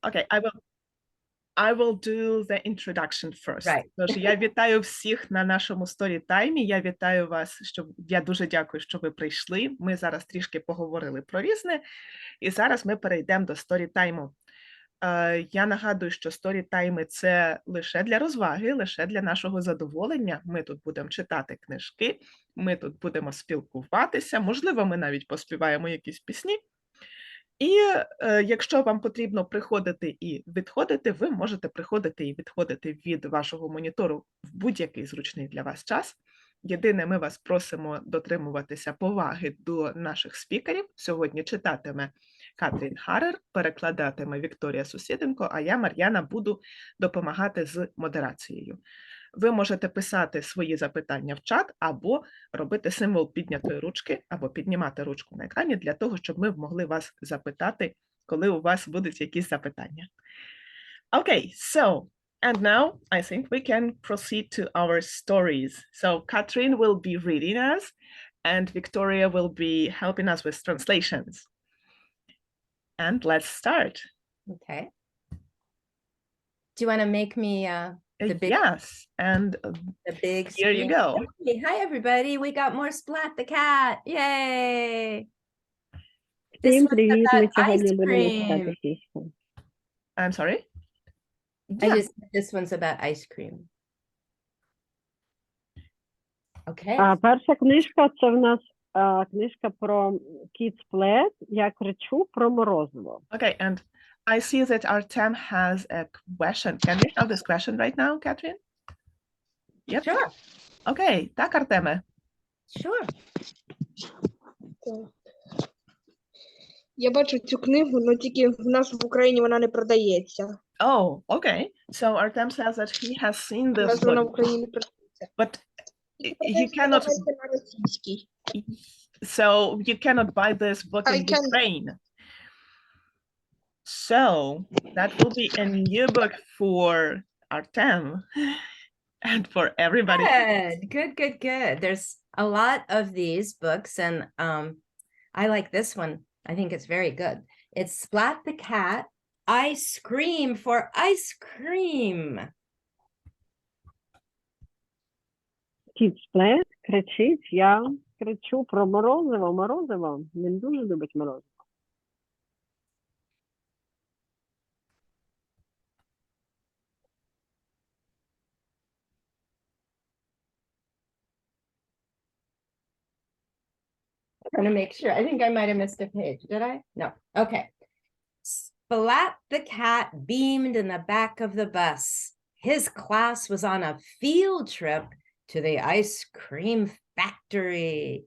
Okay, I will do the introduction first. Right. Тож я вітаю всіх на нашому сторітаймі. Я вітаю вас, я дуже дякую, що ви прийшли. Ми зараз трішки поговорили про різне, і зараз ми перейдемо до сторітайму. Я нагадую, що сторітайми – це лише для розваги, лише для нашого задоволення. Ми тут будемо читати книжки, ми тут будемо спілкуватися, можливо, ми навіть поспіваємо якісь пісні. І якщо вам потрібно приходити і відходити, ви можете приходити і відходити від вашого монітору в будь-який зручний для вас час. Єдине, ми вас просимо дотримуватися поваги до наших спікерів. Сьогодні читатиме Katharine Harer, перекладатиме Вікторія Сусіденко, а я, Мар'яна, буду допомагати з модерацією. Ви можете писати свої запитання в чат або робити символ піднятої ручки, або піднімати ручку на екрані для того, щоб ми могли вас запитати, коли у вас будуть якісь запитання. Okay, so, and now I think we can proceed to our stories. So Katharine will be reading us, and Victoria will be helping us with translations. And let's start. Okay. Do you want to make me the big? Yes, and the big here you go. Okay. Hi, everybody. We got more Splat the cat. Yay. Всім привіт, ми сьогодні ice будемо cream. читати фішку. I'm sorry? I Yeah. just said this one's about ice cream. Okay. Перша книжка – це в нас книжка про Kid Splat. Я кричу про морозиво. Okay, and I see that Artem has a question. Can we have this question right now, Katharine? Yep. Sure. Okay, так, Артеме. Sure. Я бачу цю книгу, але тільки в нас в Україні вона не продається. Oh, okay. So Artem says that he has seen У this нас вона в book, Україні не продається. but you cannot. Продається на російській. So you cannot buy this book I in can. Ukraine. So that will be a new book for Artem and for everybody. Good. There's a lot of these books, and I like this one. I think it's very good. It's Splat the Cat, I Scream for Ice Cream. Kid Splat кричить, я кричу про морозиво, морозиво. Він дуже любить морозиво. I'm going to make sure. I think I might have missed a page. Did I? No. Okay. Splat the cat beamed in the back of the bus. His class was on a field trip to the ice cream factory.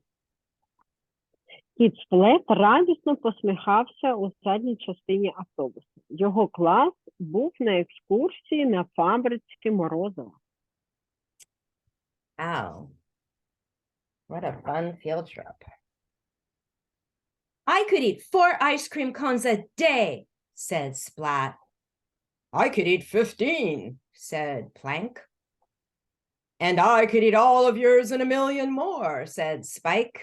Kid Splat радісно посміхався у задній частині автобуса. Його клас був на екскурсії на фабриці морозива. Wow. What a fun field trip. I could eat 4 ice cream cones a day, said Splat. I could eat 15, said Plank. And I could eat all of yours and a million more, said Spike.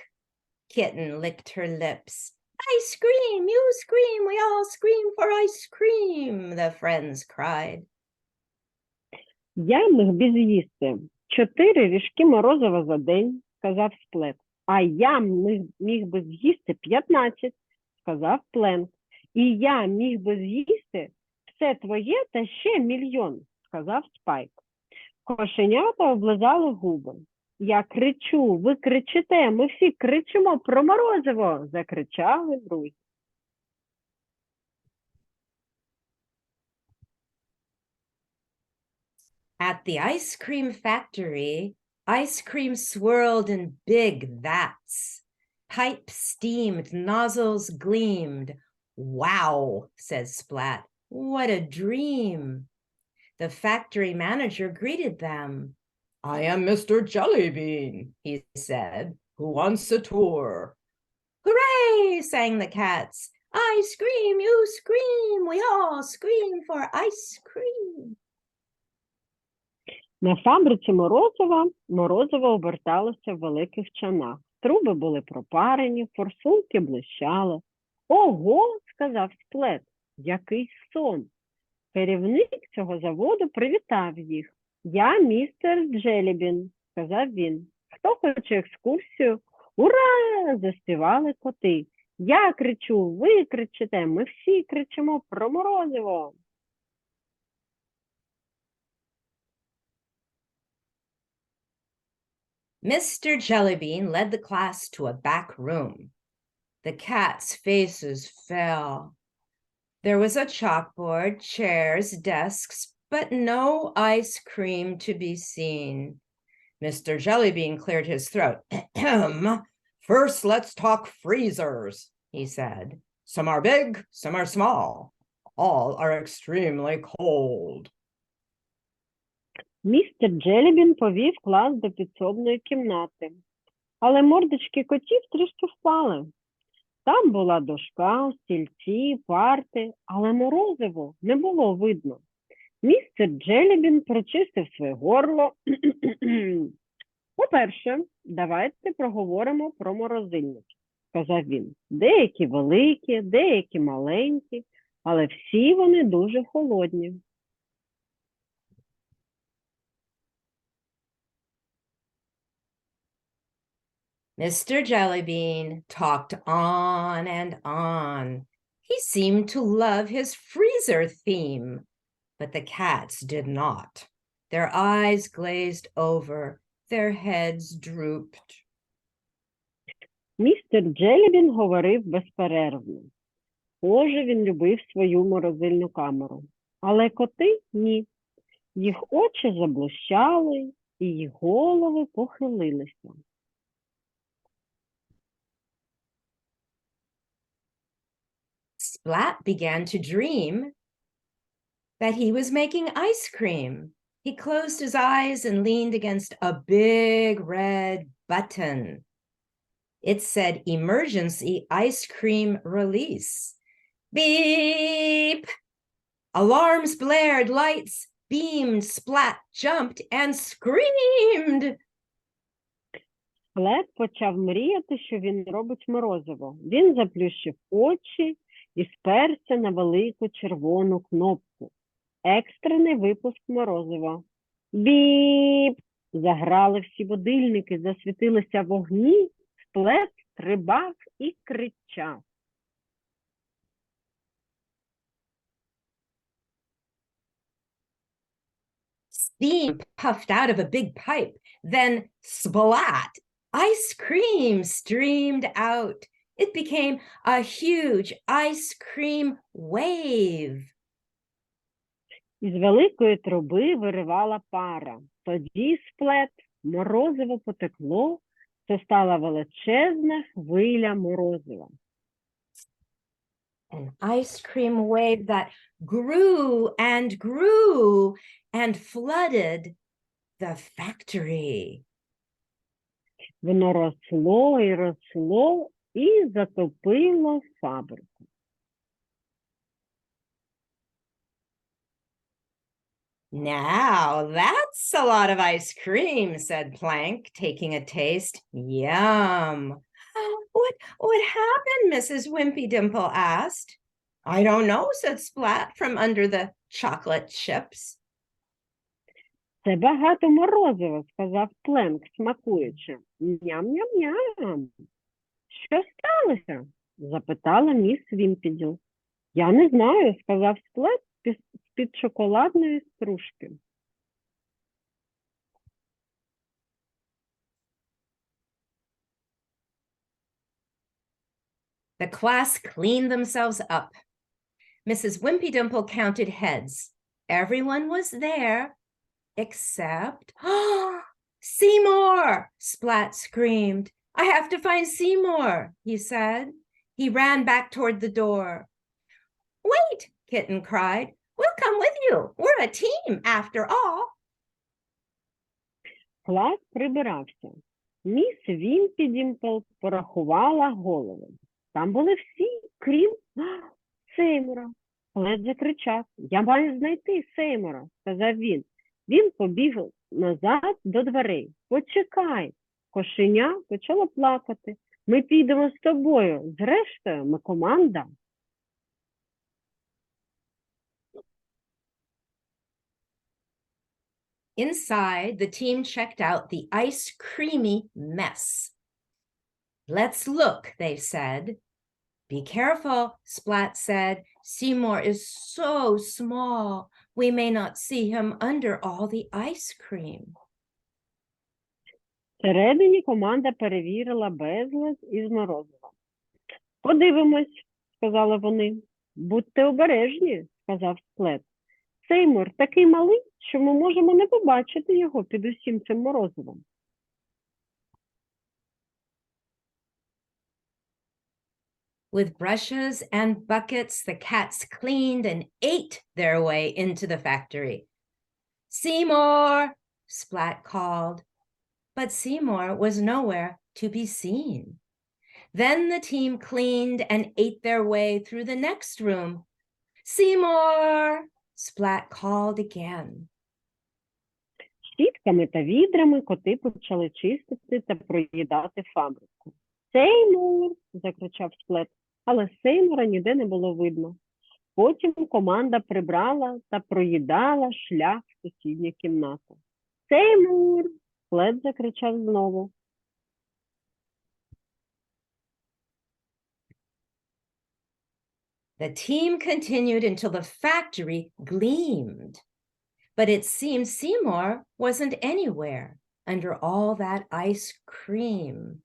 Kitten licked her lips. Ice cream, you scream, we all scream for ice cream, the friends cried. Я міг би з'їсти 4 ріжки морозива за день, сказав Сплет. А я міг би з'їсти 15, сказав Пленк. І я міг би з'їсти все твоє та ще мільйон, сказав Спайк. Кошенята облизали губи. Я кричу, ви кричите, ми всі кричимо про морозиво, закричали друзі. At the ice cream factory, ice cream swirled in big vats. Pipes steamed, nozzles gleamed. Wow, said Splat. What a dream. The factory manager greeted them. I am Mr. Jellybean, he said. Who wants a tour? Hooray, sang the cats. I scream, you scream, we all scream for ice cream. На фабриці морозиво оберталося в великих чанах. Труби були пропарені, форсунки блищали. Ого, сказав Сплет, який сон. Керівник цього заводу привітав їх. «Я містер Джелібін», – сказав він. «Хто хоче екскурсію?» «Ура!» – заспівали коти. «Я кричу, ви кричите, ми всі кричимо про морозиво!» Mr. Jellybean led the class to a back room. The cats' faces fell. There was a chalkboard, chairs, desks, but no ice cream to be seen. Mr. Jellybean cleared his throat. First, let's talk freezers, he said. Some are big, some are small. All are extremely cold. Містер Джелібін повів клас до підсобної кімнати. Але мордочки котів трішки впали. Там була дошка, стільці, парти, але морозиво не було видно. Містер Джелібін прочистив своє горло. «По-перше, давайте проговоримо про морозильники», – сказав він. «Деякі великі, деякі маленькі, але всі вони дуже холодні». Mr. Jellybean talked on and on. He seemed to love his freezer theme, but the cats did not. Their eyes glazed over, their heads drooped. Містер Джелібін говорив безперервно. Схоже, він любив свою морозильну камеру. Але коти – ні. Їх очі заблищали, і їх голови похилилися. Splat began to dream that he was making ice cream. He closed his eyes and leaned against a big red button. It said emergency ice cream release. Beep! Alarms blared, lights beamed, Splat jumped and screamed. Сплет почав мріяти, що він робить морозиво. Він заплющив очі і сперся на велику червону кнопку. Екстрений випуск морозива. Біп! Заграли всі будильники, засвітилися вогні, Сплет стрибав і кричав. Steam puffed out of a big pipe, then splat! Ice cream streamed out. It became a huge ice cream wave. Із великої труби виривала пара. Тоді Сплет, морозиво потекло, це стала величезна хвиля морозива. An ice cream wave that grew and flooded the factory. Воно росло і росло і затопило фабрику. Now that's a lot of ice cream, said Plank, taking a taste. Yum. What happened? Mrs. Wimpy Dimple asked. I don't know, said Splat from under the chocolate chips. Це багато морозива, сказав Пленк, смакуючи. Ням-ням-ням. Що сталося? Запитала міс Вімпіділ. Я не знаю, сказав Сплет з-під шоколадної стружки. The class cleaned themselves up. Mrs. Wimpy Dimple counted heads. Everyone was there, except... Seymour! Splat screamed. I have to find Seymour, he said. He ran back toward the door. Wait, Kitten cried. We'll come with you. We're a team, after all. Клас прибирався. Міс Вімпі Дімпл порахувала голови. Там були всі, крім Сеймура. Сплет закричав. Я маю знайти Сеймура, сказав він. Він побіг назад до дверей. Почекай. Кошеня почало плакати. Ми підемо з тобою. Зрештою, ми команда. Inside, the team checked out the ice creamy mess. Let's look, they said. Be careful, Splat said. Seymour is so small. We may not see him under all the ice cream. Всередині команда перевірила безлад із морозива. Подивимось, сказали вони. Будьте обережні, сказав Сплет. Сеймур такий малий, що ми можемо не побачити його під усім цим морозивом. With brushes and buckets, the cats cleaned and ate their way into the factory. Seymour, Splat called, but Seymour was nowhere to be seen. Then the team cleaned and ate their way through the next room. Seymour, Splat called again. Щітками та відрами коти почали чистити та проїдати фабрику. «Сеймур!» – закричав Сплет, але Сеймура ніде не було видно. Потім команда прибрала та проїдала шлях в сусідню кімнату. «Сеймур!» – Сплет закричав знову. The team continued until the factory gleamed. But it seemed Seymour wasn't anywhere under all that ice cream.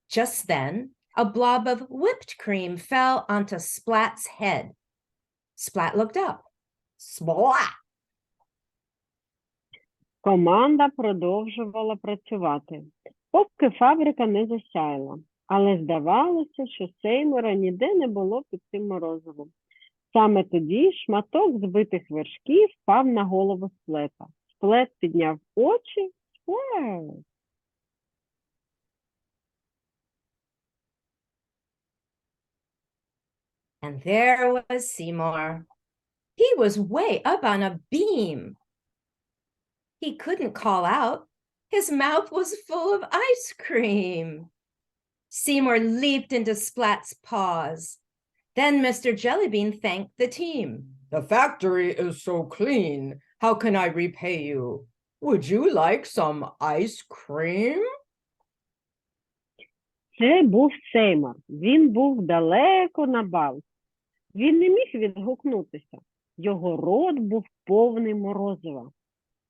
Just then, a blob of whipped cream fell onto Splat's head. Splat looked up. Splat! Команда продовжувала працювати, поки фабрика не засяяла. Але здавалося, що Сеймура ніде не було під цим морозивом. Саме тоді шматок збитих вершків впав на голову Сплета. Сплет підняв очі. Сплет! And there was Seymour. He was way up on a beam. He couldn't call out. His mouth was full of ice cream. Seymour leaped into Splat's paws. Then Mr. Jellybean thanked the team. The factory is so clean. How can I repay you? Would you like some ice cream? Це був Сеймур. Він був далеко на балці. Він не міг відгукнутися. Його рот був повний морозива.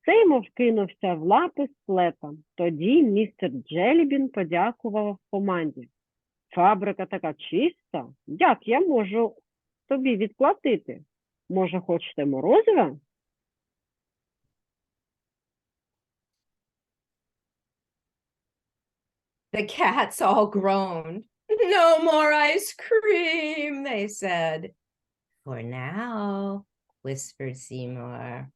Сеймур кинувся в лапи Сплета. Тоді містер Джелібін подякував команді. Фабрика така чиста. Як я можу тобі відплатити? Може, хочете морозива? The cats all groaned. No more ice cream, they said. For now, whispered Seymour.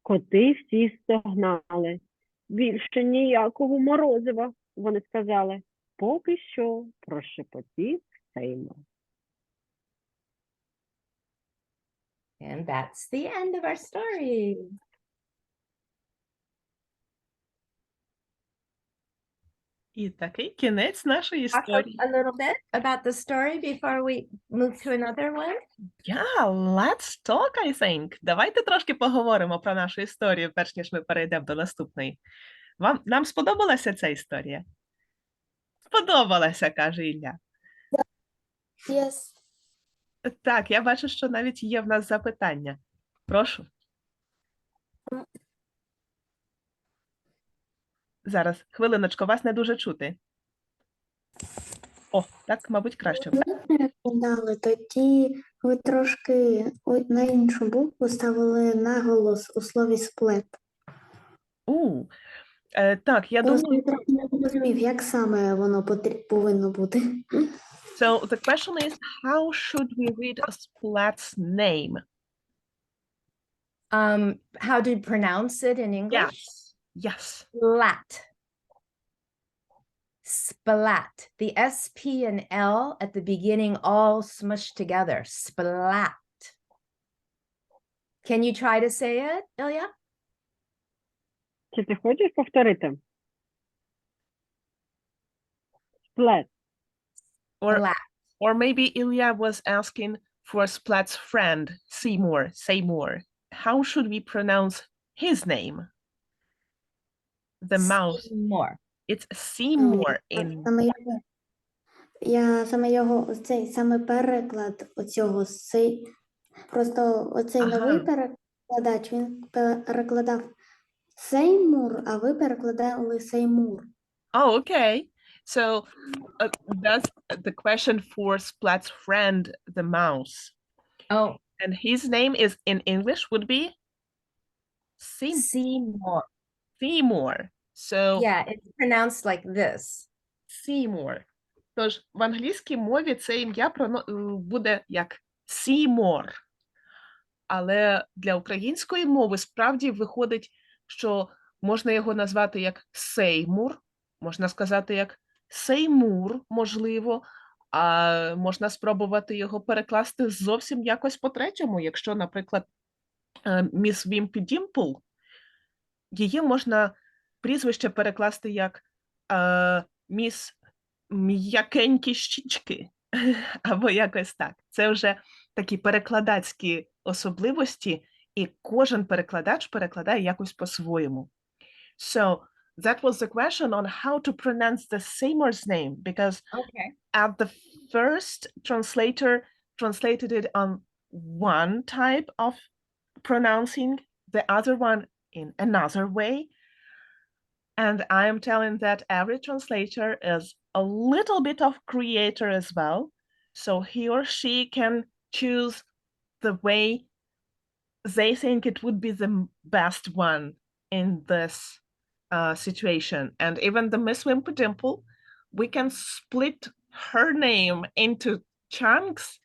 Коти всі стогнали. Більше ніякого морозива, вони сказали. Поки що прошепотів Сеймур. And that's the end of our story. І такий кінець нашої Talk історії. a little bit about the story before we move to another one. Yeah, let's talk, I think. Давайте трошки поговоримо про нашу історію, перш ніж ми перейдемо до наступної. Нам сподобалася ця історія? Сподобалася, каже Ілля. Yes. Так, я бачу, що навіть є в нас запитання. Прошу. Зараз, хвилиночку, вас не дуже чути. О, так, мабуть, краще. Дали, тоді ви трошки на іншу букву ставили наголос у слові сплет. Так, я думаю... Я трохи не зрозумів, як саме воно повинно бути. So the question is, how should we read a Splat's name? How do you pronounce it in English? Yes. Splat. Splat. The S, P, and L at the beginning all smushed together. Splat. Can you try to say it, Ilya? Чи ти хочеш повторити? Сплет. Or maybe Ilya was asking for Splat's friend, Seymour. how should we pronounce his name? The mouse. More. It's Seymour in... Саме його оцей саме переклад оцього просто оцей новий перекладач, він перекладав Сеймур, а ви перекладали Сеймур. Oh, okay. So that's the question for Splat's friend, the mouse. Oh, And his name is in English would be Seymour. Seymour. So Yeah, it's pronounced like this. Seymour. Тож в англійській мові це ім'я буде як Seymour. Але для української мови справді виходить, що можна його назвати як Сеймур, можна сказати як Сеймур, можливо, а можна спробувати його перекласти зовсім якось по-третьому. Якщо, наприклад, міс Вімпі Дімпл, її можна прізвище перекласти як міс М'якенькі щічки, або якось так. Це вже такі перекладацькі особливості, і кожен перекладач перекладає якось по-своєму. So, that was the question on how to pronounce the Seymour's name, because at the first translator translated it on one type of pronouncing, the other one in another way. And I am telling that every translator is a little bit of creator as well. So he or she can choose the way they think it would be the best one in this situation. And even the Miss Wimpy-Dimple, we can split her name into chunks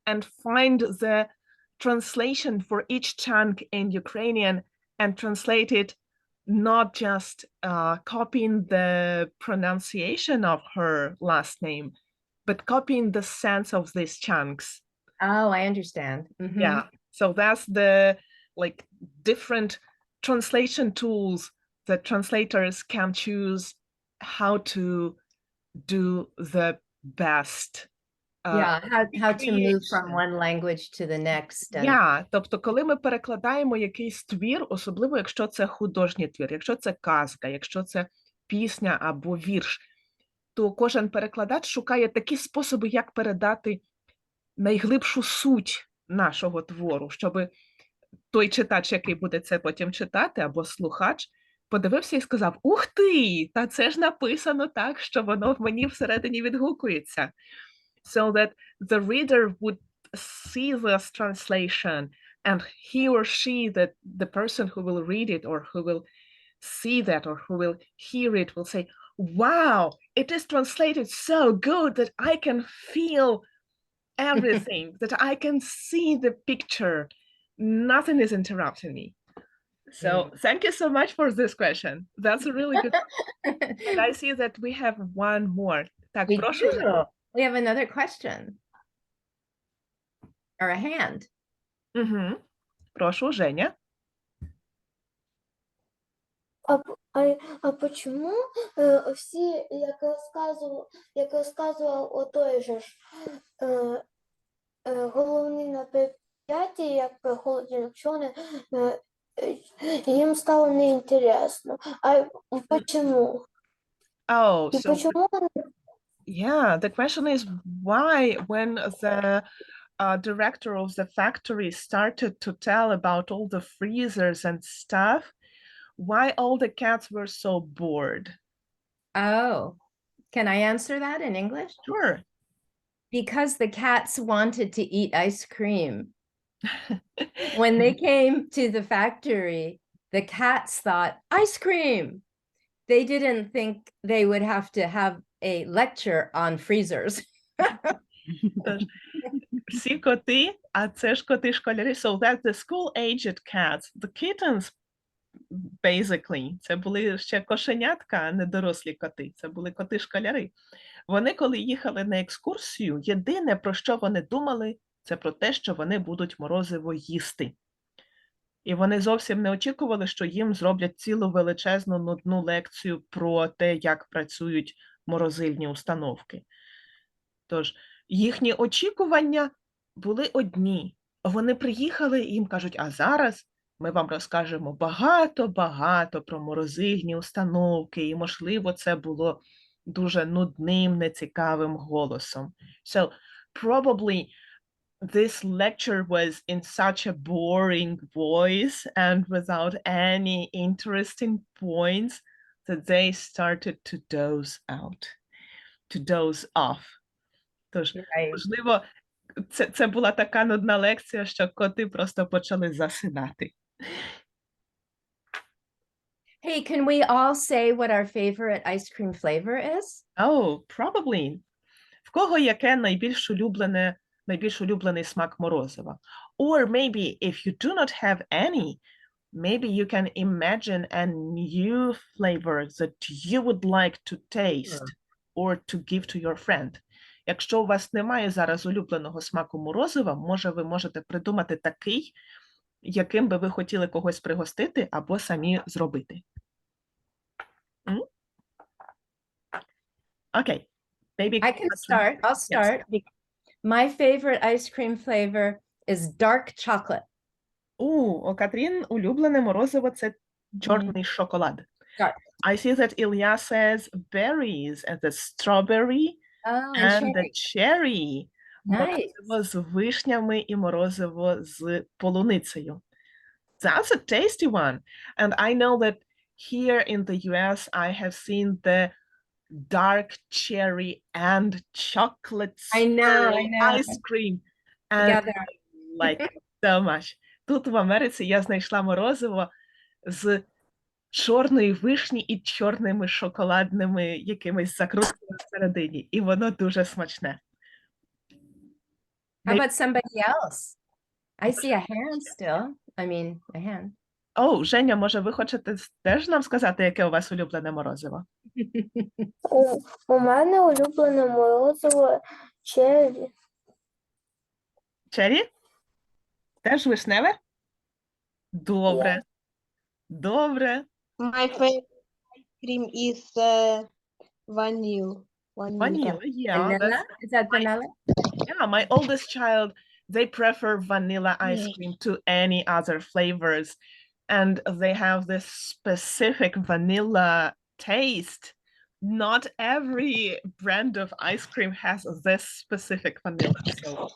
and find the translation for each chunk in Ukrainian and translate it, not just copying the pronunciation of her last name, but copying the sense of these chunks. Oh, I understand. Mm-hmm. Yeah, so that's the like different translation tools that translators can choose how to do the best. How to move from one language to the next. Yeah, тобто, коли ми перекладаємо якийсь твір, особливо якщо це художній твір, якщо це казка, якщо це пісня або вірш, то кожен перекладач шукає такі способи, як передати найглибшу суть нашого твору, щоб той читач, який буде це потім читати, або слухач, подивився і сказав: «Ух ти! Та це ж написано так, що воно в мені всередині відгукується». So that the reader would see this translation, and he or she, the person who will read it or who will see that or who will hear it will say, wow, it is translated so good that I can feel everything, that I can see the picture. Nothing is interrupting me. So thank you so much for this question. That's a really good one. And I see that we have one more. Так, We прошу. do. We have another question. Or a hand. Угу. Прошу, Женя. А почему всі, як розказував отой же ж головний на п'яті, як приходять вчені, їм стало неінтересно. А почему? Oh, І so почему yeah, the question is why, when the director of the factory started to tell about all the freezers and stuff, why all the cats were so bored? Oh, can I answer that in English? Sure. Because the cats wanted to eat ice cream. When they came to the factory, the cats thought, ice cream. They didn't think they would have to have a lecture on freezers. Всі коти, а це ж коти-школярі, so that the school-aged cats, the kittens, basically, це були ще кошенятка, а не дорослі коти, це були коти-школяри. Вони, коли їхали на екскурсію, єдине, про що вони думали, це про те, що вони будуть морозиво їсти. І вони зовсім не очікували, що їм зроблять цілу величезну нудну лекцію про те, як працюють морозильні установки. Тож, їхні очікування були одні. вони приїхали і їм кажуть, а зараз ми вам розкажемо багато-багато про морозильні установки, і, можливо, це було дуже нудним, нецікавим голосом. So, probably this lecture was in such a boring voice and without any interesting points that they started to doze out, to doze off. Тож, Right. можливо, це була така нудна лекція, що коти просто почали засинати. Hey, can we all say what our favorite ice cream flavor is? Oh, probably. В кого яке найбільш улюблений смак морозива? Or maybe if you do not have any, maybe you can imagine a new flavor that you would like to taste or to give to your friend. Якщо у вас немає зараз улюбленого смаку морозива, може ви можете придумати такий, яким би ви хотіли когось пригостити або самі зробити. Okay. Maybe I can start. I'll start. My favorite ice cream flavor is dark chocolate. У Катрін улюблене морозиво – це чорний шоколад. Dark. I see that Ilya says berries and the strawberry Oh, and the cherry. Nice. Морозиво з вишнями і морозиво з полуницею. That's a tasty one. And I know that here in the US, I have seen the dark cherry and chocolate I know. ice cream. And Together. I like it so much. Тут в Америці я знайшла морозиво з чорної вишні і чорними шоколадними якимись закрутками всередині. І воно дуже смачне. How about somebody else? I see a hand still. I mean, a hand. О, Женя, може ви хочете теж нам сказати, яке у вас улюблене морозиво? У мене улюблене морозиво черрі. Чері? Теж вишневе? Добре. Добре. My favorite ice cream is vanilla. Vanilla, yeah. Vanilla? Is that vanilla? Yeah, my oldest child, they prefer vanilla ice cream to any other flavors. And they have this specific vanilla taste. Not every brand of ice cream has this specific vanilla. So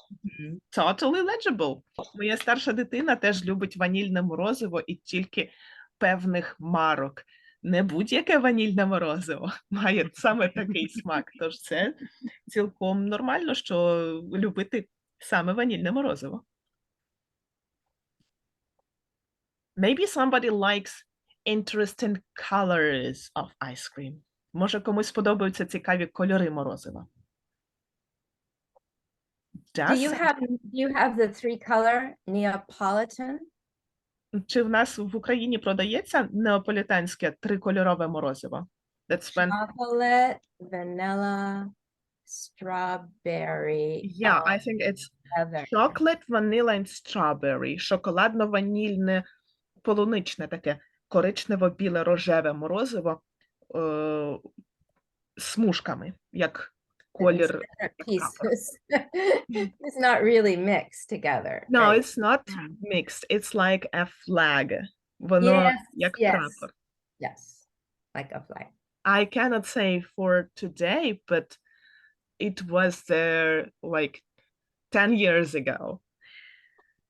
totally legible. Моя старша дитина теж любить ванільне морозиво і тільки певних марок. Не будь-яке ванільне морозиво має саме такий смак. Тож це цілком нормально, що любити саме ванільне морозиво. Maybe somebody likes interesting colors of ice cream. Може, комусь подобаються цікаві кольори морозива. Do you have the 3-color Neapolitan? Чи в нас в Україні продається неаполітанське трикольорове морозиво? That's when... Chocolate, vanilla, strawberry. Yeah, I think it's Together. chocolate, vanilla and strawberry. Шоколадно-ванільне, полуничне таке коричнево-біле рожеве морозиво смужками, як колір. Pieces. It's not really mixed together. No, right? it's not mixed. It's like a flag. Воно як прапор. Yes, like a flag. I cannot say for today, but it was there like 10 years ago.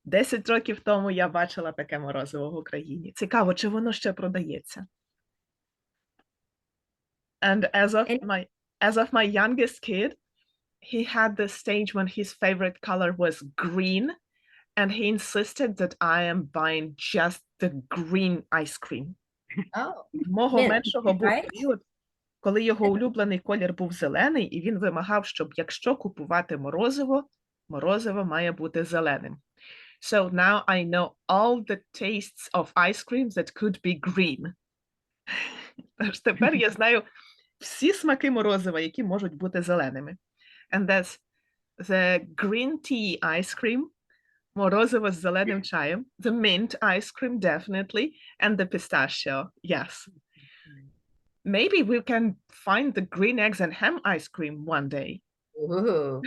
10 років тому я бачила таке морозиво в Україні. Цікаво, чи воно ще продається? And as of my youngest kid, he had this stage when his favorite color was green, and he insisted that I am buying just the green ice cream. Oh, Мого меншого був right? період, коли його улюблений колір був зелений, і він вимагав, щоб якщо купувати морозиво, морозиво має бути зеленим. So now I know all the tastes of ice cream that could be green. Тож тепер я знаю всі смаки морозива, які можуть бути зеленими. And that's the green tea ice cream, морозиво з зеленим чаєм, the mint ice cream, definitely, and the pistachio, yes. Maybe we can find the green eggs and ham ice cream one day. Ooh.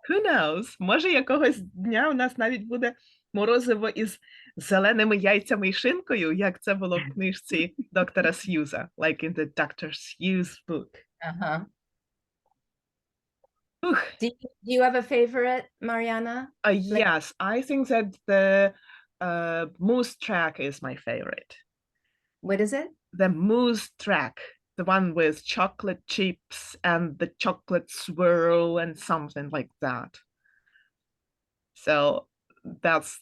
Who knows? Може, якогось дня у нас навіть буде морозиво із зеленими яйцями і шинкою, як це було в книжці доктора Сьюза, like in the Dr. Seuss book. Uh-huh. Ух, Do you have a favorite, Marianna? yes, I think that the moose track is my favorite. What is it? The moose track, the one with chocolate chips and the chocolate swirl and something like that. So that's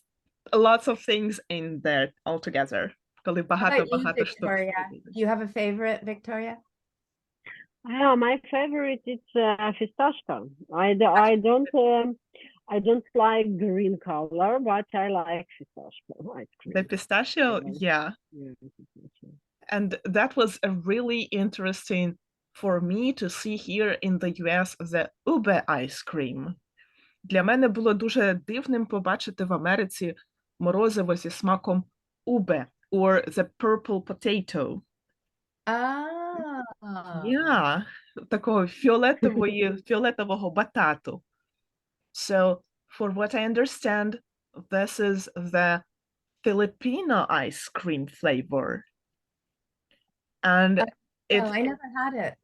lots of things in there all together. Коли How about you, багато штук. Victoria? Do you have a favorite, Victoria? My favorite is fistашка. I don't like green color, but I like fistашka ice cream. The pistachio, yeah. Yeah, pistachio. And that was a really interesting for me to see here in the US the ube ice cream. Для мене було дуже дивним побачити в Америці морозиво зі смаком ube, or the purple potato. Ah. Yeah, такого фіолетового батату. So, for what I understand, this is the Filipino ice cream flavor. And I never had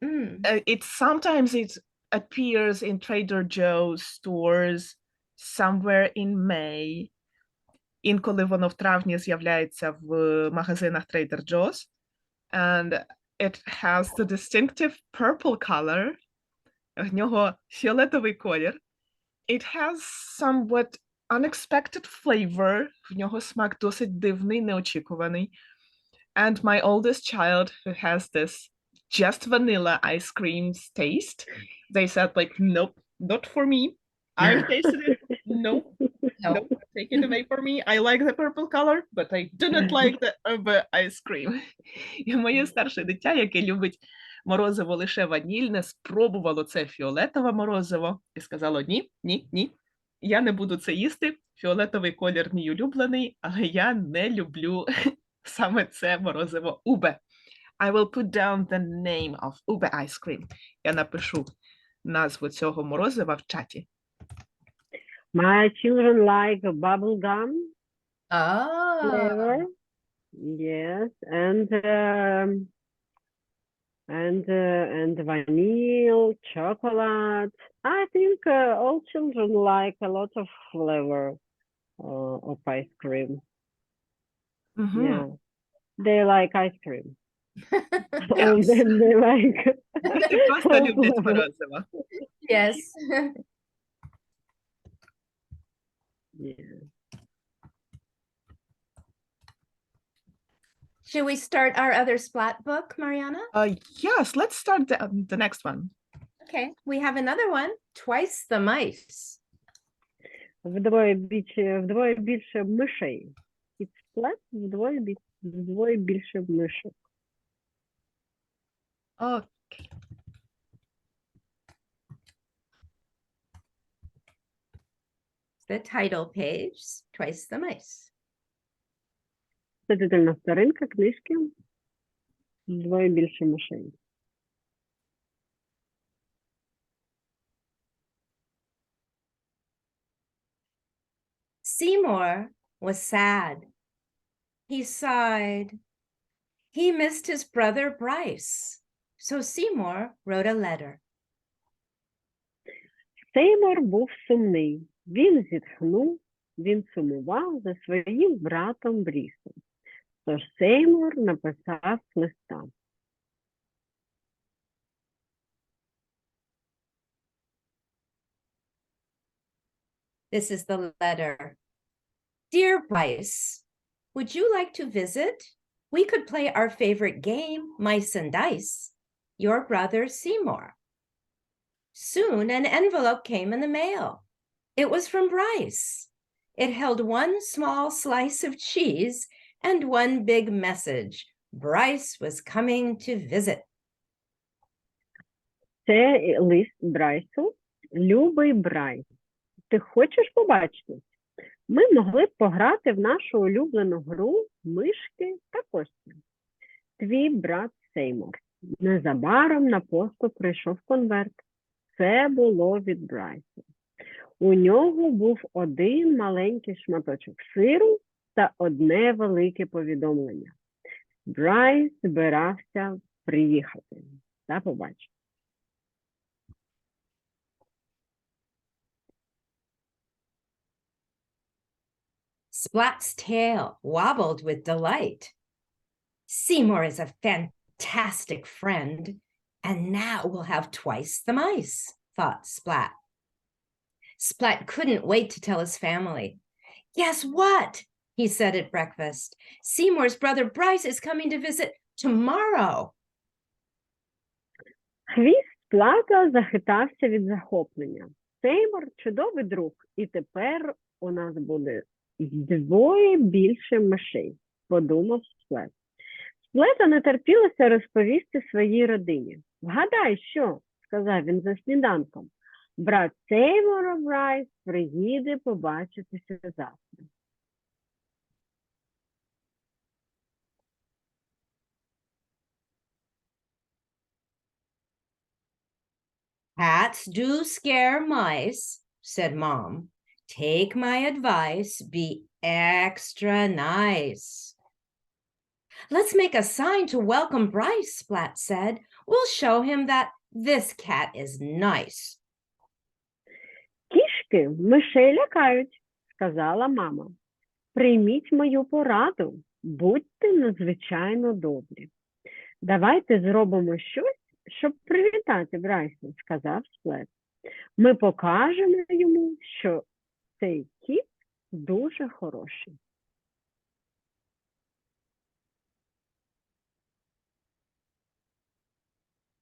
it. Sometimes it appears in Trader Joe's stores somewhere in May. Інколи воно в травні з'являється в магазинах Trader Joe's. And it has the distinctive purple color. В нього фіолетовий колір. It has somewhat unexpected flavor. В нього смак досить дивний, неочікуваний. And my oldest child, who has this just vanilla ice cream's taste, they said like, nope, not for me. I've tasted it. Nope. Nope, take it away from me. I like the purple color, but I do not like the ice cream. І моє старше дитя, яке любить морозиво лише ванільне, спробувало це фіолетове морозиво і сказало: ні, ні, ні, я не буду це їсти. Фіолетовий колір мій улюблений, але я не люблю саме це морозиво ube. I will put down the name of ube ice cream. Я напишу назву цього морозива в чаті. My children like bubble gum flavor. Oh. Yes, and vanilla, chocolate. I think all children like a lot of flavor of ice cream. Yeah, they like ice cream. And Yes. then they like. Діти просто люблять морозиво. Yes. Yeah. Should we start our other Splat book, Marianna? Yes, let's start the next one. Okay, we have another one, Twice the Mice. Вдвоє більше мишей. It's Splat, вдвоє більше мишок. Okay. The title page, Twice the Mice. Це титульна сторінка книжки. Вдвоє більше мишей. Seymour was sad. He sighed. He missed his brother Bryce. So Seymour wrote a letter. Сеймур був сумний. Він зітхнув, він сумував за своїм братом Брісом. Тож Сеймур написав листа. This is the letter. Dear Bryce, would you like to visit? We could play our favorite game, Mice and Dice. Your brother Seymour. Soon an envelope came in the mail. It was from Bryce. It held one small slice of cheese and one big message. Bryce was coming to visit. Це лист Брайсу. Любий Брайс, ти хочеш побачитись? Ми могли б пограти в нашу улюблену гру «Мишки та кості». Твій брат Сеймур. Незабаром на пошту прийшов конверт. Це було від Брайса. У нього був один маленький шматочок сиру та одне велике повідомлення. Брайс збирався приїхати. Та побачимо. Splat's tail wobbled with delight. Seymour is a fantastic friend, and now we'll have twice the mice, thought Splat. Splat couldn't wait to tell his family. Guess what? He said at breakfast. Seymour's brother Bryce is coming to visit tomorrow. Хвіст Сплата захитався від захоплення. Сеймур – чудовий друг, і тепер у нас буде вдвоє більше мишей, подумав Сплет. Сплету не терпілося розповісти своїй родині. «Вгадай, що?» – сказав він за сніданком. «Брат Сеймура Брайс приїде побачитися завтра». Cats do scare mice, said Mom. Take my advice, be extra nice. Let's make a sign to welcome Bryce, Splat said. We'll show him that this cat is nice. «Кішки мишей лякають», – сказала мама. «Прийміть мою пораду, будьте надзвичайно добрі». «Давайте зробимо щось, щоб привітати Брайса», – сказав Сплет. «Ми покажемо йому, що цей кіт дуже хороший».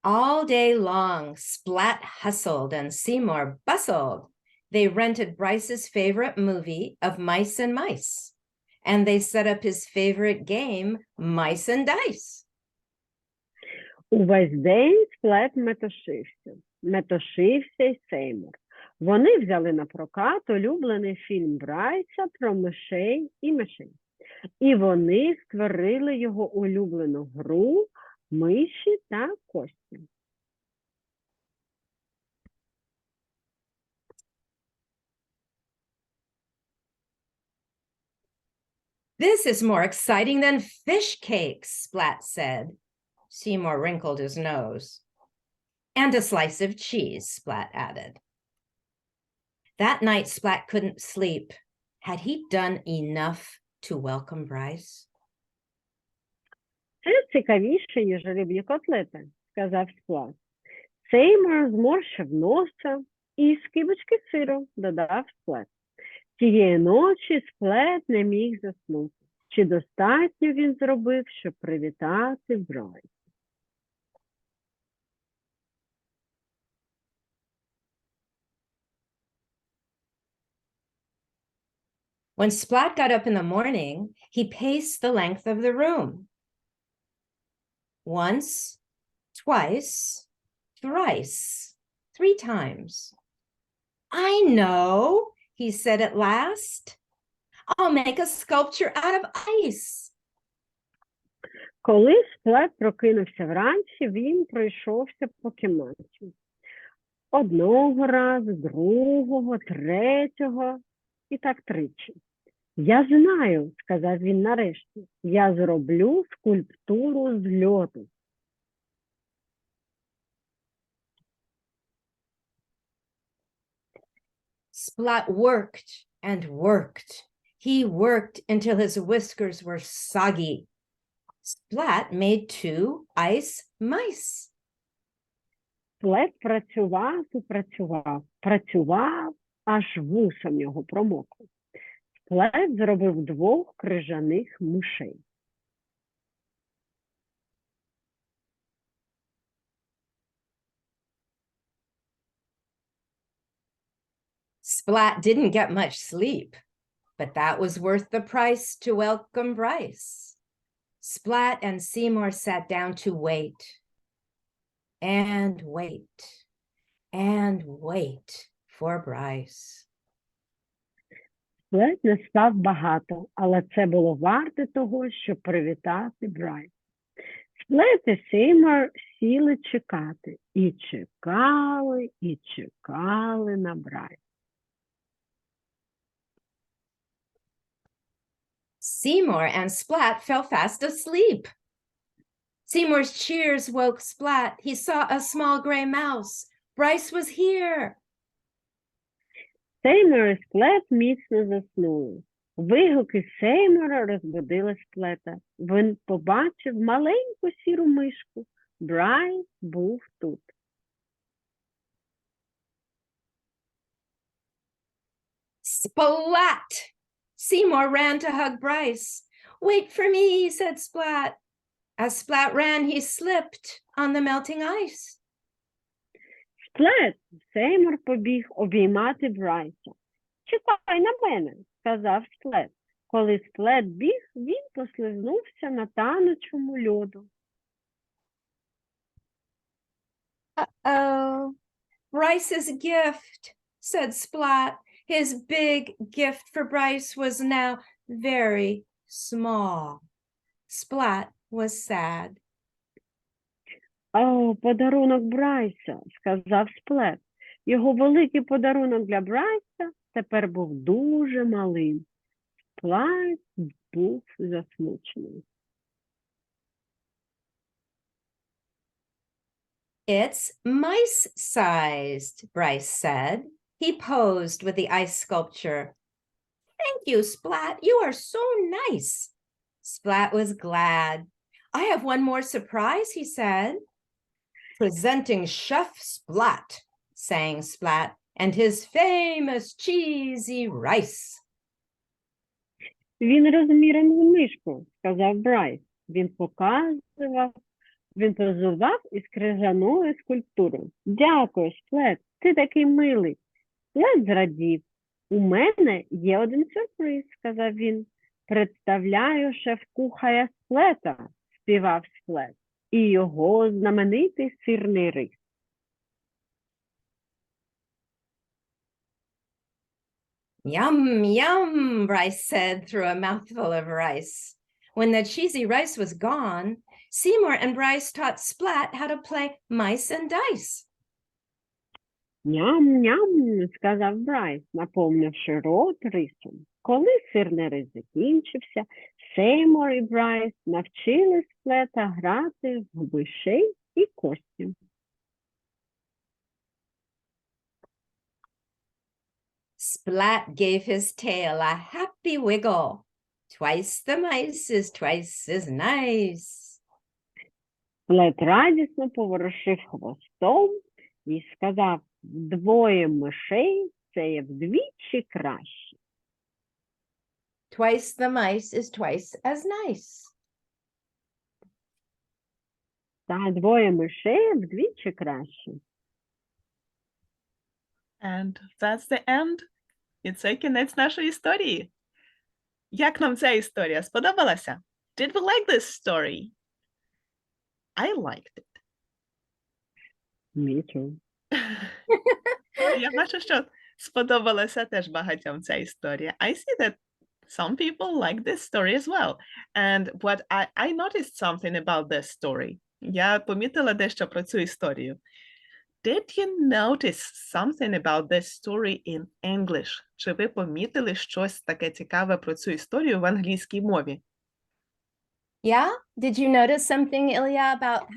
All day long, Splat hustled and Seymour bustled. They rented Bryce's favorite movie of Mice and Mice, and they set up his favorite game, Mice and Dice. Увесь день Сплет метушився й Сеймур. Вони взяли на прокат улюблений фільм Брайса про мишей і мишей. І вони створили його улюблену гру «Миші та кості». This is more exciting than fish cakes, Splat said. Seymour wrinkled his nose. And a slice of cheese, Splat added. That night, Splat couldn't sleep. Had he done enough to welcome Bryce? «Це цікавіше, ніж риб'ї котлети», – сказав Сплат. Сеймур зморщив носа і скибочки сиру, додав Сплет. Тієї ночі Сплет не міг заснути. Чи достатньо він зробив, щоб привітати Брайса? When Splat got up in the morning, he paced the length of the room. Once, twice, thrice, 3 times. I know, he said at last. I'll make a sculpture out of ice. Коли Сплет прокинувся вранці, він пройшовся по кімнаті. Одного разу, другого, третього і так тричі. «Я знаю», – сказав він нарешті, – «я зроблю скульптуру з льоду». Splat worked and worked. He worked until his whiskers were soggy. Splat made 2 ice mice. Сплет працював і працював, аж вуса в нього промокли. Сплет зробив 2 крижаних мишей. Splat didn't get much sleep, but that was worth the price to welcome Bryce. Splat and Seymour sat down to wait and wait and wait for Bryce. Сплет не спав багато, але це було варте того, щоб привітати Брайса. Сплет і Сеймур сіли чекати. І чекали на Брайса. Seymour and Splat fell fast asleep. Seymour's cheers woke Splat. He saw a small gray mouse. Bryce was here. Сеймур і Сплет міцно заснули. Вигуки Сеймура розбудили Сплета. Він побачив маленьку сіру мишку. Брайс був тут. Splat! Seymour ran to hug Bryce. Wait for me, said Splat. As Splat ran, he slipped on the melting ice. Сплет! Сеймур побіг обіймати Брайса. Чекай на мене, сказав Сплет. Коли Сплет біг, він послизнувся на танучому льоду. Uh-oh. Bryce's gift, said Splat. His big gift for Bryce was now very small. Splat was sad. О, подарунок Брайса, сказав Сплет. Його великий подарунок для Брайса тепер був дуже малим. Сплет був засмучений. It's mice-sized, Bryce said. He posed with the ice sculpture. Thank you, Splat. You are so nice. Splat was glad. I have one more surprise, he said. Presenting Chef Splat, sang Splat, and his famous cheesy rice. Він розміром з мишку, сказав Брайс. Він позував із крижаною скульптурою. Дякую, Сплет, ти такий милий. Сплет зрадів. У мене є один сюрприз, сказав він. Представляю шеф-кухаря Сплета, співав Сплет, і його знаменитий сирний рис. Yum, yum, Bryce said through a mouthful of rice. When the cheesy rice was gone, Seymour and Bryce taught Splat how to play mice and dice. Ням-ням, сказав Брайс, наповнивши рот рисом. Коли сирний рис закінчився, Сеймур і Брайс навчили Сплета грати в мишей і кості. Splat gave his tail a happy wiggle. Twice the mice is twice as nice. Сплет радісно поворушив хвостом і сказав, двоє мишей – це є вдвічі краще. Twice the mice is twice as nice. Та двоє мишей вдвічі краще. And that's the end. І це кінець нашої історії. Як нам ця історія сподобалася? Did we like this story? I liked it. Me too. Я бачу, що сподобалася теж багатьом ця історія. I see that some people like this story as well. And what I noticed something about this story. Я помітила дещо про цю історію. Did you notice something about this story in English? Чи ви помітили щось таке цікаве про цю історію в англійській мові? Yeah? Did you notice something, Ilya, about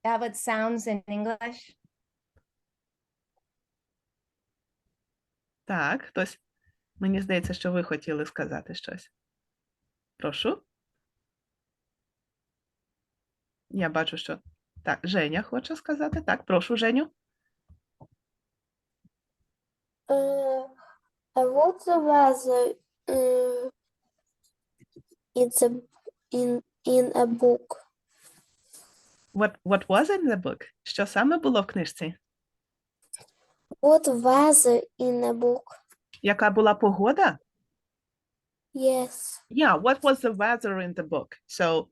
how it sounds in English? Так, хтось, мені здається, що ви хотіли сказати щось. Прошу. Я бачу, що... Так, Женя хоче сказати. Так, прошу, Женю. What the weather in a book? What was in the book? Що саме було в книжці? What weather in a book? Яка була погода? Yes. Yeah, what was the weather in the book? So,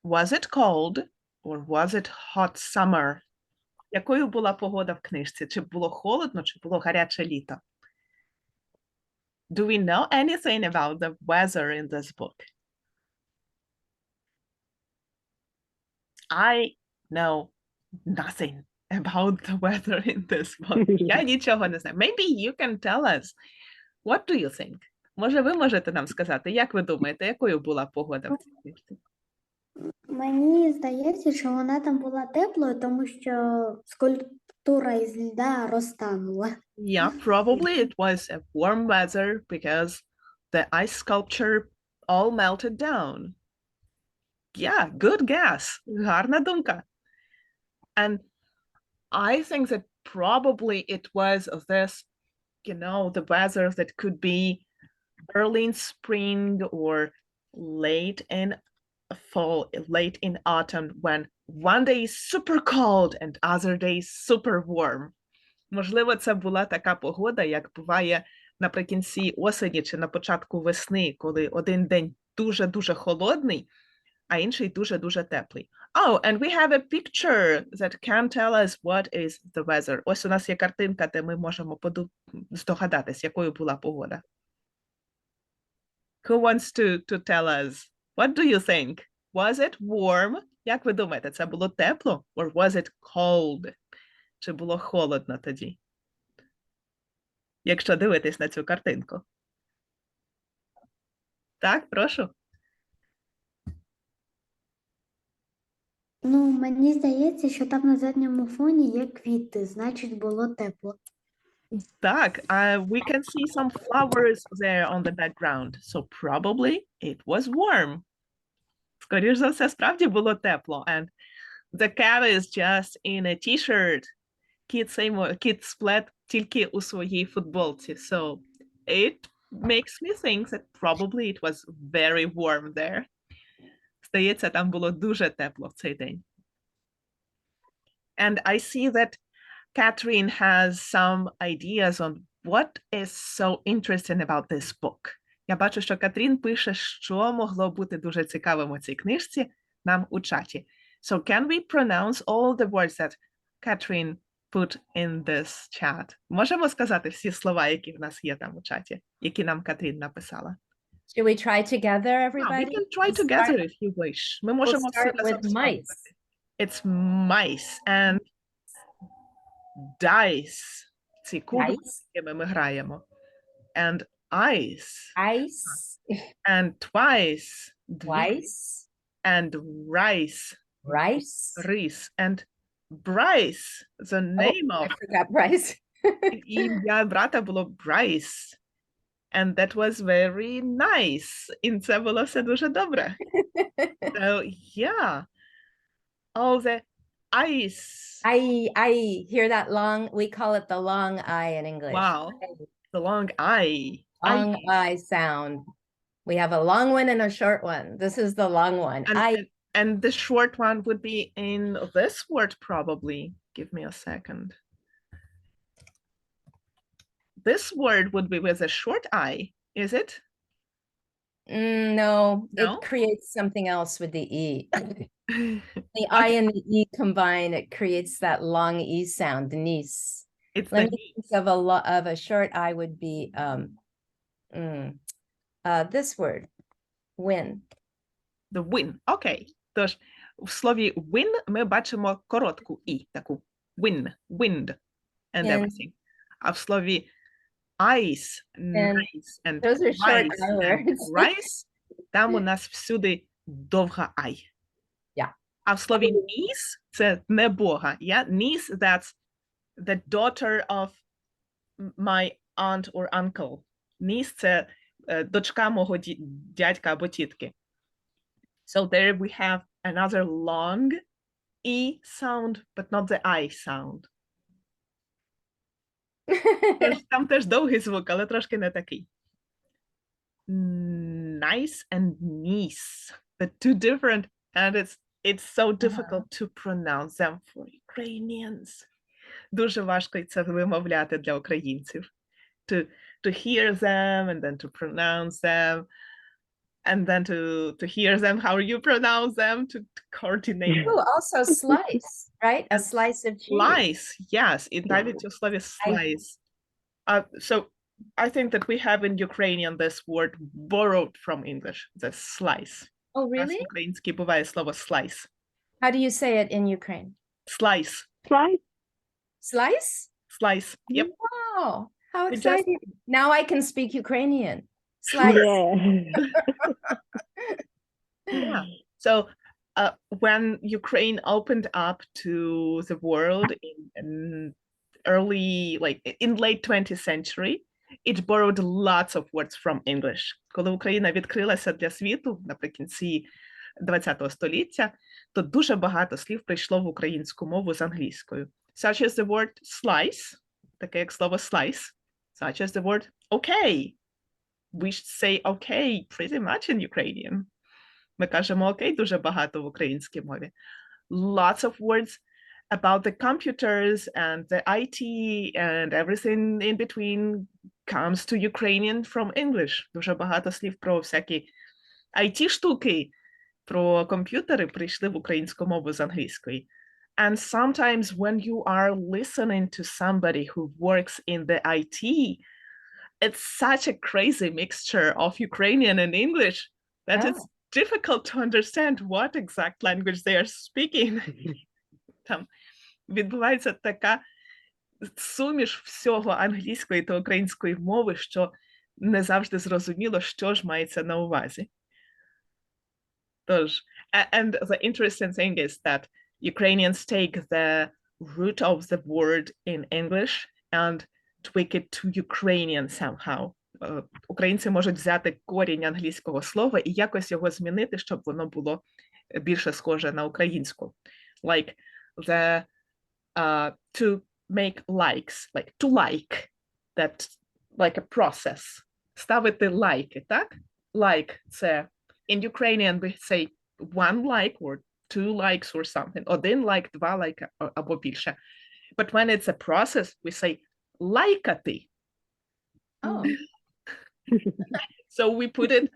was it cold or was it hot summer? Якою була погода в книжці? Чи було холодно, чи було гаряче літо? Do we know anything about the weather in this book? I know nothing about the weather in this book. Я нічого не знаю. Maybe you can tell us. What do you think? Може, ви можете нам сказати, як ви думаєте, якою була погода в цій книжці? Мені здається, що вона там була теплою, тому що скульптура із льда розтанула. Yeah, probably it was a warm weather because the ice sculpture all melted down. Yeah, good guess. Гарна думка. And I think that probably it was this, the weather that could be early in spring or late in fall, late in autumn, when one day is super cold and other day is super warm. Можливо, це була така погода, як буває наприкінці осені чи на початку весни, коли один день дуже-дуже холодний, а інший дуже-дуже теплий. Oh, and we have a picture that can tell us what is the weather. Ось у нас є картинка, де ми можемо здогадатись, якою була погода. Who wants to tell us? What do you think? Was it warm? Як ви думаєте, це було тепло? Or was it cold? Чи було холодно тоді? Якщо дивитись на цю картинку. Так, прошу. Ну, мені здається, що там на задньому фоні є квіти, значить було тепло. Так, we can see some flowers there on the background. So probably it was warm. Скоріш за все, справді було тепло. And the cat is just in a t-shirt. Кіт Splat тільки у своїй футболці. So it makes me think that probably it was very warm there. Здається, там було дуже тепло в цей день. And I see that Katharine has some ideas on what is so interesting about this book. Я бачу, що Катрін пише, що могло бути дуже цікавим у цій книжці нам у чаті. So can we pronounce all the words that Katharine put in this chat? Можемо сказати всі слова, які в нас є там у чаті, які нам Катрін написала? Should we try together, We everybody? can try We'll together start- if you wish. Ми We'll можемо всі start разом with спробувати. mice. It's mice and dice. Ці кубики, Dice. якими ми граємо. And ice. Ice, And twice. Дві. twice, And rice. rice. Рис. And Bryce. The name I of forgot Bryce. ім'я брата було Bryce. And that was very nice. І це було все дуже добре. So, yeah. All the ice. I hear that long, we call it the long I in English. Wow. The long I. Long I sound. We have a long one and a short one. This is the long one. And the short one would be in this word, probably. Give me a second. This word would be with a short I, is it? No, No? it creates something else with the E. The I and the E combine, it creates that long E sound, the niece. It's Let the me think of a short I would be this word, win. the win. Okay. Тож, в слові win ми бачимо коротку І, таку win, wind, and And- everything. А в слові ice, nice, and Those are short rice, I and words. rice, там у нас всюди довга I. Yeah. А в слові niece це не Бога. Yeah? Niece, that's the daughter of my aunt or uncle. Niece – це дочка мого дядька або тітки. So there we have another long E sound, but not the I sound. Там теж довгий звук, але трошки не такий. Nice and niece. The two different, and it's so difficult to pronounce them for Ukrainians. Дуже важко це вимовляти для українців. To hear them and then to pronounce them. And then to hear them, how you pronounce them, to coordinate. Oh, also slice, right? A slice of cheese. Slice, yes, і навіть у слові slice. So I think that we have in Ukrainian this word borrowed from English, the slice. Oh, У нас really? в українській буває слово slice. How do you say it in Ukraine? Slice, Слайд. Slice? slice, yep. Wow, how It just- exciting. Now I can speak Ukrainian. Slice. Yeah. Yeah. So when Ukraine opened up to the world in early, like in late 20th century, it borrowed lots of words from English. Коли Україна відкрилася для світу наприкінці 20-го століття, то дуже багато слів прийшло в українську мову з англійською. Such as the word slice, таке як слово slice, such as the word okay. We say okay pretty much in Ukrainian. Ми кажемо окей дуже багато в українській мові. Lots of words about the computers and the IT and everything in between comes to Ukrainian from English. Дуже багато слів про всякі IT-штуки, про комп'ютери прийшли в українську мову з англійської. And sometimes when you are listening to somebody who works in the IT, it's such a crazy mixture of Ukrainian and English that it's difficult to understand what exact language they are speaking. Там відбувається така суміш всього англійської та української мови, що не завжди зрозуміло, що ж мається на увазі. Тож, and the interesting thing is that Ukrainians take the root of the word in English and tweak it to Ukrainian somehow. Українці можуть взяти корінь англійського слова і якось його змінити, щоб воно було більше схоже на українську. Like the to make likes, like to like, that like a process. Ставити лайки, так? Like це in Ukrainian we say one like or two likes or something. Один лайк, два лайка або більше. But when it's a process, we say лайкати. Oh. So we put it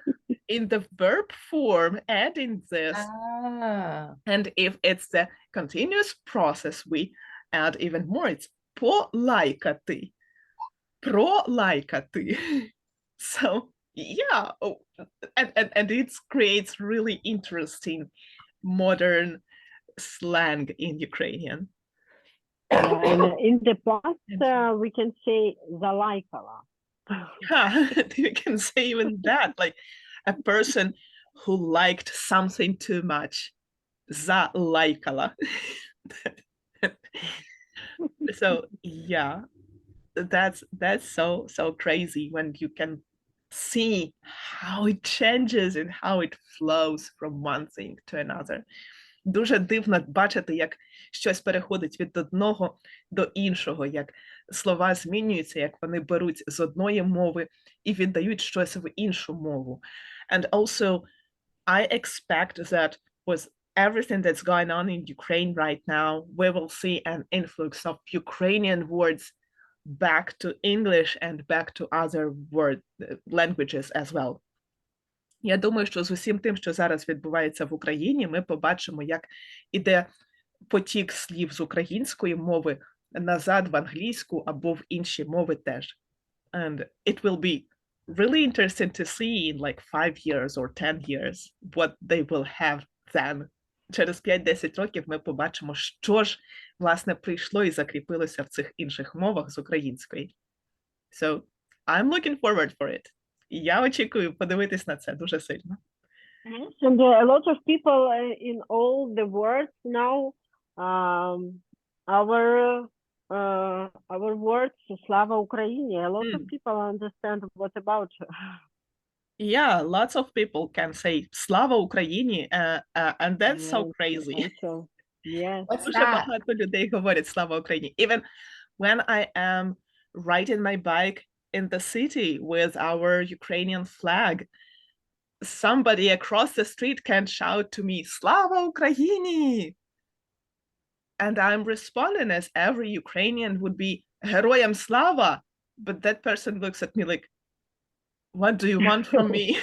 in the verb form, adding this. Ah. And if it's the continuous process, we add even more. It's полайкати. Пролайкати. So yeah, and it creates really interesting modern slang in Ukrainian. Yeah, and in the past, we can say zalaikala. Yeah, you can say even that, like a person who liked something too much. Zalaikala. So yeah, that's so crazy when you can see how it changes and how it flows from one thing to another. Дуже дивно бачити, як щось переходить від одного до іншого, як слова змінюються, як вони беруть з одної мови і віддають щось в іншу мову. And also, I expect that with everything that's going on in Ukraine right now, we will see an influx of Ukrainian words back to English and back to other languages as well. Я думаю, що з усім тим, що зараз відбувається в Україні, ми побачимо, як іде потік слів з української мови назад в англійську або в інші мови теж. And it will be really interesting to see in like 5 years or 10 years what they will have then. Через 5-10 років ми побачимо, що ж, власне, прийшло і закріпилося в цих інших мовах з української. So, I'm looking forward for it. Я очікую подивитись на це дуже сильно. And a lot of people in all the world now, our words, Slava Ukraini, a lot of people understand what about. Yeah, lots of people can say Slava Україні, and that's so crazy. Also, yes. What's Дуже that? багато людей говорять Слава Україні. Even when I am riding my bike in the city with our Ukrainian flag, somebody across the street can shout to me, Slava Україні! And I'm responding as every Ukrainian would be, Героям слава! But that person looks at me like, what do you want from me?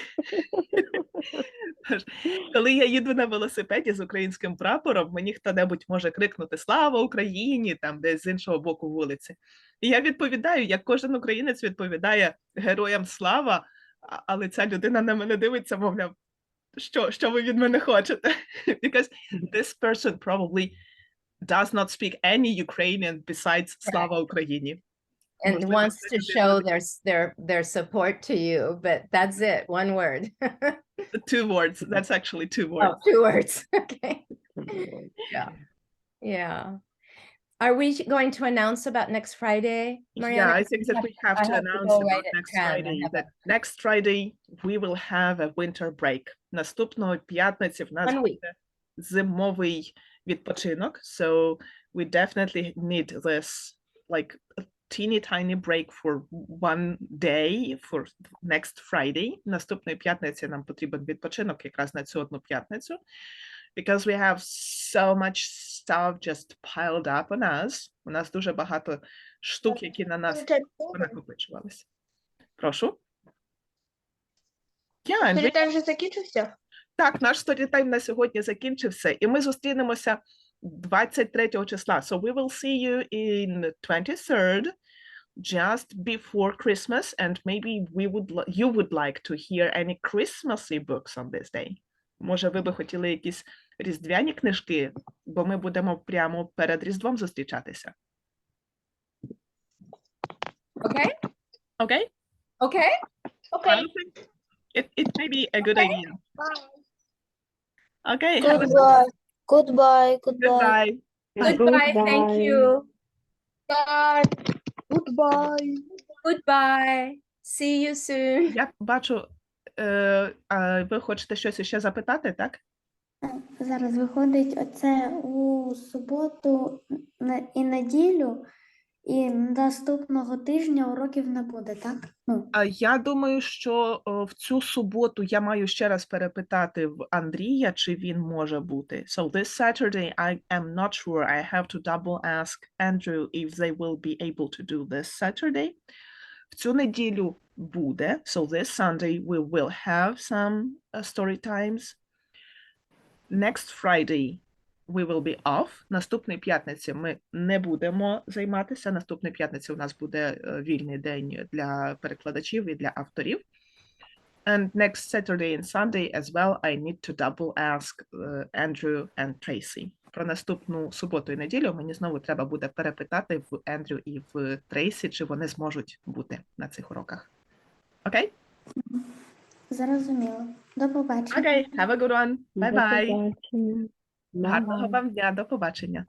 Коли я їду на велосипеді з українським прапором, мені хто-небудь може крикнути «Слава Україні!» там десь з іншого боку вулиці. І я відповідаю, як кожен українець відповідає «Героям слава!», але ця людина на мене дивиться, мовляв, що ви від мене хочете? Because this person probably does not speak any Ukrainian besides Slava Ukraini. and Можливо, wants це to людина show буде- their support to you, but that's it, one word. 2 words. That's actually 2 Oh, words. 2 words. Okay. Yeah. Yeah. Are we going to announce about next Friday, Marianna? Yeah, I 'Cause think that we have I to have to announce go about right at next 10. I Friday. have That next Friday we will have a winter break. Наступної п'ятниці в нас 1 week. буде зимовий відпочинок. So we definitely need this like a teeny tiny break for 1 day for next Friday. Наступної п'ятниці нам потрібен відпочинок якраз на цю одну п'ятницю. Because we have so much stuff just piled up on us. У нас дуже багато штук, які на нас накопичувалися. Прошу. Yeah, and we... Storytime вже закінчився? Так, наш сторітайм на сьогодні закінчився, і ми зустрінемося 23 числа. So we will see you in 23rd, just before Christmas, and maybe you would like to hear any Christmassy books on this day. Може, ви би хотіли якісь різдвяні книжки, бо ми будемо прямо перед Різдвом зустрічатися. Okay? Okay? Okay? Окей. It may be a good idea. Okay, have a Goodbye. Goodbye. Goodbye. goodbye. Goodbye. Thank you. Goodbye. Goodbye. See you soon. Я бачу, а ви хочете щось ще запитати, так? Зараз виходить оце у суботу і неділю, і наступного тижня уроків не буде, так? Ну, Я думаю, що в цю суботу я маю ще раз перепитати в Андрія, чи він може бути. So this Saturday I am not sure. I have to double ask Andrew if they will be able to do this Saturday. В цю неділю буде. So this Sunday we will have some story times. Next Friday we will be off. Наступної п'ятниці ми не будемо займатися. Наступної п'ятниці у нас буде вільний день для перекладачів і для авторів. And next Saturday and Sunday as well, I need to double ask Andrew and Tracy. Про наступну суботу і неділю мені знову треба буде перепитати в Ендрю і в Трейсі, чи вони зможуть бути на цих уроках. Окей? зрозуміло. До побачення. Окей, have a good one. До Bye-bye. побачення. Гарного Bye-bye. вам дня, до побачення.